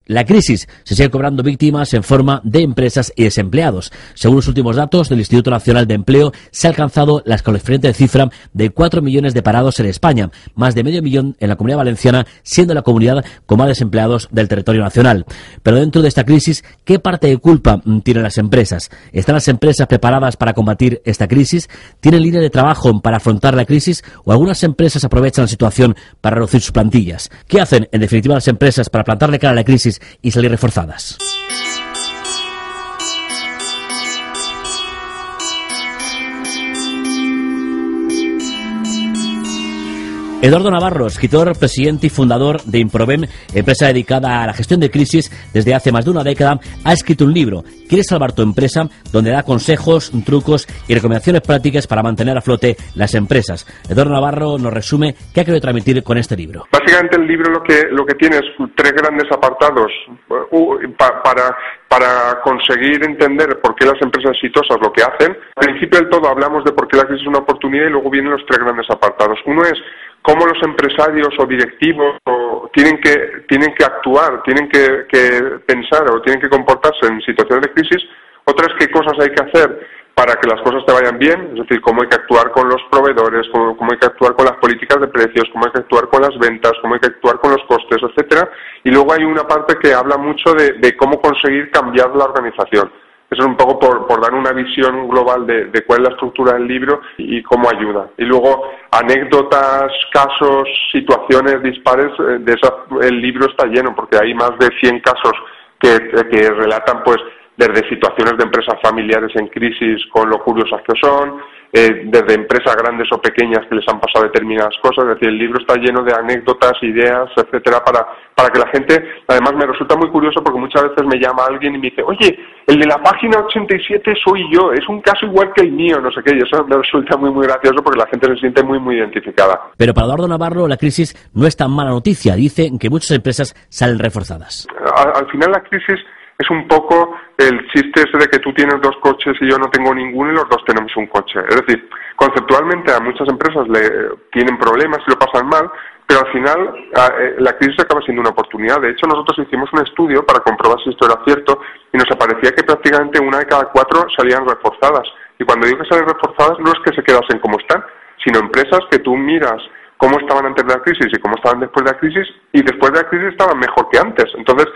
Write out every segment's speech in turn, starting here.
La crisis se sigue cobrando víctimas en forma de empresas y desempleados. Según los últimos datos del Instituto Nacional de Empleo, se ha alcanzado la escalofriante cifra de 4 millones de parados en España, más de medio millón en la Comunidad Valenciana, siendo la comunidad con más desempleados del territorio nacional. Pero dentro de esta crisis, ¿qué parte de culpa tienen las empresas? ¿Están las empresas preparadas para combatir esta crisis? ¿Tienen línea de trabajo para afrontar la crisis? ¿O algunas empresas aprovechan la situación para reducir sus plantillas? ¿Qué hacen, en definitiva, las empresas para plantarle cara a la crisis y salir reforzadas? Eduardo Navarro, escritor, presidente y fundador de Improvem, empresa dedicada a la gestión de crisis desde hace más de una década, ha escrito un libro, ¿Quieres salvar tu empresa?, donde da consejos, trucos y recomendaciones prácticas para mantener a flote las empresas. Eduardo Navarro nos resume qué ha querido transmitir con este libro. Básicamente el libro lo que tiene es 3 grandes apartados para conseguir entender por qué las empresas exitosas lo que hacen. Al principio del todo hablamos de por qué la crisis es una oportunidad y luego vienen los 3 grandes apartados. Uno es cómo los empresarios o directivos tienen que actuar, tienen que pensar o tienen que comportarse en situaciones de crisis. Otra es qué cosas hay que hacer para que las cosas te vayan bien, es decir, cómo hay que actuar con los proveedores, cómo hay que actuar con las políticas de precios, cómo hay que actuar con las ventas, cómo hay que actuar con los costes, etcétera. Y luego hay una parte que habla mucho de cómo conseguir cambiar la organización. Eso es un poco por dar una visión global de cuál es la estructura del libro y cómo ayuda. Y luego anécdotas, casos, situaciones dispares, el libro está lleno porque hay más de 100 casos que relatan pues desde situaciones de empresas familiares en crisis con lo curiosas que son, desde empresas grandes o pequeñas que les han pasado determinadas cosas. Es decir, el libro está lleno de anécdotas, ideas, etcétera, para que la gente, además me resulta muy curioso porque muchas veces me llama alguien y me dice, oye, el de la página 87 soy yo, es un caso igual que el mío, no sé qué, y eso me resulta muy muy gracioso porque la gente se siente muy muy identificada. Pero para Eduardo Navarro la crisis no es tan mala noticia, dice que muchas empresas salen reforzadas. Al final la crisis es un poco el chiste ese de que tú tienes 2 coches y yo no tengo ninguno y los 2 tenemos un coche. Es decir, conceptualmente a muchas empresas tienen problemas y lo pasan mal, pero al final la crisis acaba siendo una oportunidad. De hecho, nosotros hicimos un estudio para comprobar si esto era cierto y nos aparecía que prácticamente 1 de cada 4 salían reforzadas. Y cuando digo que salen reforzadas no es que se quedasen como están, sino empresas que tú miras cómo estaban antes de la crisis y cómo estaban después de la crisis, y después de la crisis estaban mejor que antes. Entonces,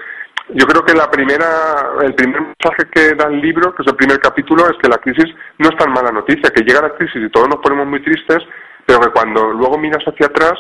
yo creo que el primer mensaje que da el libro, que es el primer capítulo, es que la crisis no es tan mala noticia, que llega la crisis y todos nos ponemos muy tristes, pero que cuando luego miras hacia atrás,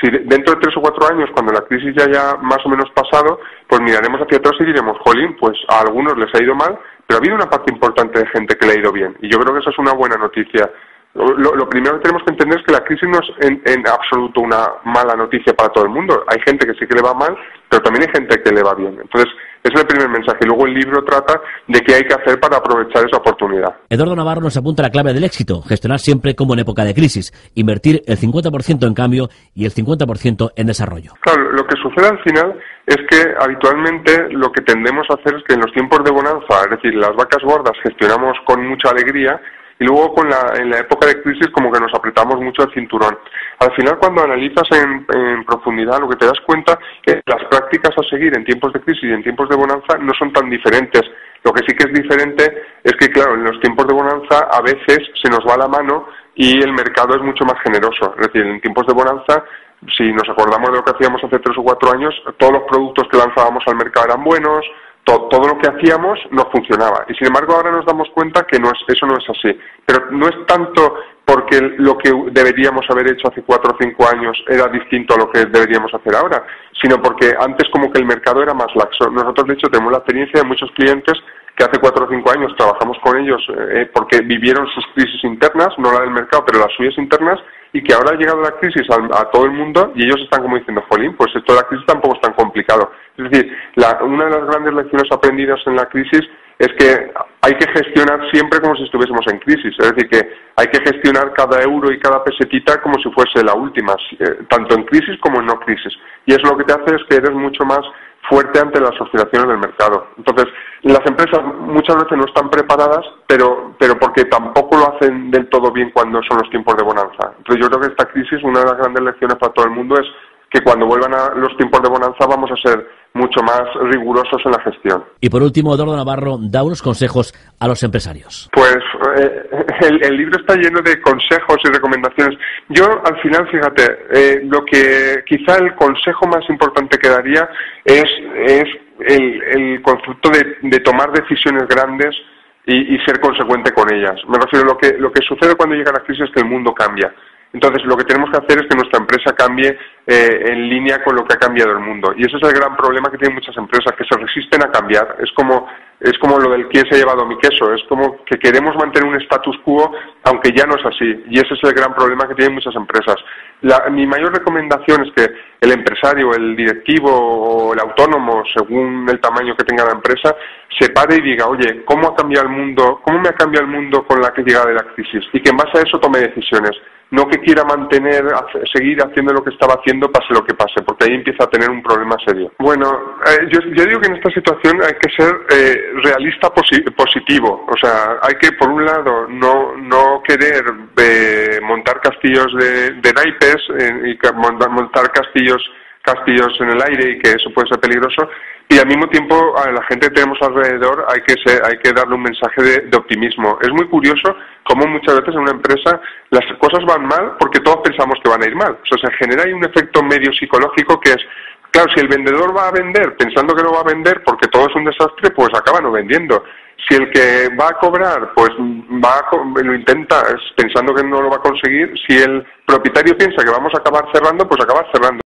si dentro de 3 o 4 años, cuando la crisis ya haya más o menos pasado, pues miraremos hacia atrás y diremos, jolín, pues a algunos les ha ido mal, pero ha habido una parte importante de gente que le ha ido bien, y yo creo que esa es una buena noticia. Lo primero que tenemos que entender es que la crisis no es en absoluto una mala noticia para todo el mundo. Hay gente que sí que le va mal, pero también hay gente que le va bien. Entonces, ese es el primer mensaje. Y luego el libro trata de qué hay que hacer para aprovechar esa oportunidad. Eduardo Navarro nos apunta la clave del éxito: gestionar siempre como en época de crisis, invertir el 50% en cambio y el 50% en desarrollo. Claro, lo que sucede al final es que habitualmente lo que tendemos a hacer es que en los tiempos de bonanza, es decir, las vacas gordas gestionamos con mucha alegría, y luego en la época de crisis como que nos apretamos mucho el cinturón. Al final, cuando analizas en profundidad, lo que te das cuenta es que las prácticas a seguir en tiempos de crisis y en tiempos de bonanza no son tan diferentes. Lo que sí que es diferente es que, claro, en los tiempos de bonanza a veces se nos va la mano y el mercado es mucho más generoso. Es decir, en tiempos de bonanza, si nos acordamos de lo que hacíamos hace 3 o 4 años, todos los productos que lanzábamos al mercado eran buenos, todo lo que hacíamos nos funcionaba, y sin embargo ahora nos damos cuenta que eso no es así, pero no es tanto porque lo que deberíamos haber hecho hace 4 o 5 años era distinto a lo que deberíamos hacer ahora, sino porque antes como que el mercado era más laxo. Nosotros de hecho tenemos la experiencia de muchos clientes que hace 4 o 5 años trabajamos con ellos porque vivieron sus crisis internas, no la del mercado, pero las suyas internas, y que ahora ha llegado la crisis a todo el mundo y ellos están como diciendo, jolín, pues esto de la crisis tampoco es tan complicado. Es decir, una de las grandes lecciones aprendidas en la crisis es que hay que gestionar siempre como si estuviésemos en crisis, es decir, que hay que gestionar cada euro y cada pesetita como si fuese la última, tanto en crisis como en no crisis. Y eso lo que te hace es que eres mucho más fuerte ante las oscilaciones del mercado. Entonces, las empresas muchas veces no están preparadas, pero porque tampoco lo hacen del todo bien cuando son los tiempos de bonanza. Entonces, yo creo que esta crisis, una de las grandes lecciones para todo el mundo es que cuando vuelvan a los tiempos de bonanza vamos a ser mucho más rigurosos en la gestión. Y por último, Eduardo Navarro da unos consejos a los empresarios. Pues el libro está lleno de consejos y recomendaciones. Yo, al final, fíjate, lo que quizá el consejo más importante que daría es el concepto de tomar decisiones grandes y ser consecuente con ellas. Me refiero a lo que sucede cuando llega la crisis es que el mundo cambia. Entonces, lo que tenemos que hacer es que nuestra empresa cambie en línea con lo que ha cambiado el mundo. Y ese es el gran problema que tienen muchas empresas, que se resisten a cambiar. Es como lo del quién se ha llevado mi queso. Es como que queremos mantener un status quo, aunque ya no es así. Y ese es el gran problema que tienen muchas empresas. Mi mayor recomendación es que el empresario, el directivo o el autónomo, según el tamaño que tenga la empresa, se pare y diga, oye, ¿cómo ha cambiado el mundo? ¿Cómo me ha cambiado el mundo con la llegada de la crisis? Y que en base a eso tome decisiones. No que quiera seguir haciendo lo que estaba haciendo pase lo que pase, porque ahí empieza a tener un problema serio. Bueno, yo digo que en esta situación hay que ser realista positivo. O sea, hay que, por un lado, no querer montar castillos de naipes y montar castillos en el aire, y que eso puede ser peligroso, y al mismo tiempo a la gente que tenemos alrededor hay que darle un mensaje de optimismo. Es muy curioso cómo muchas veces en una empresa las cosas van mal porque todos pensamos que van a ir mal. O sea, se genera ahí un efecto medio psicológico que es, claro, si el vendedor va a vender pensando que no va a vender porque todo es un desastre, pues acaba no vendiendo. Si el que va a cobrar, pues lo intenta pensando que no lo va a conseguir. Si el propietario piensa que vamos a acabar cerrando, pues acaba cerrando.